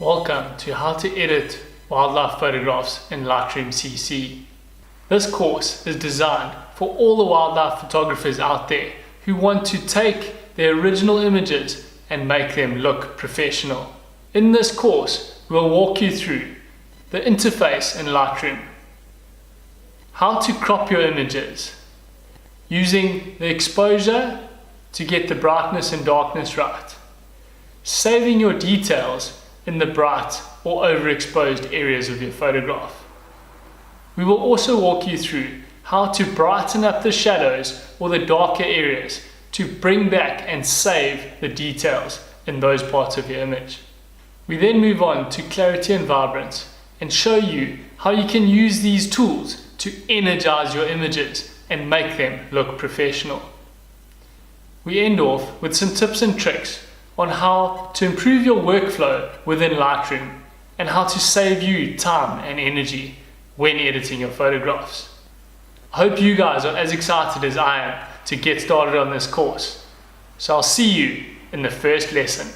Welcome to how to edit wildlife photographs in Lightroom CC. This course is designed for all the wildlife photographers out there who want to take their original images and make them look professional. In this course, we'll walk you through the interface in Lightroom, how to crop your images, using the exposure to get the brightness and darkness right, saving your details in the bright or overexposed areas of your photograph. We will also walk you through how to brighten up the shadows or the darker areas to bring back and save the details in those parts of your image. We then move on to clarity and vibrance and show you how you can use these tools to energize your images and make them look professional. We end off with some tips and tricks on how to improve your workflow within Lightroom and how to save you time and energy when editing your photographs. I hope you guys are as excited as I am to get started on this course. So I'll see you in the first lesson.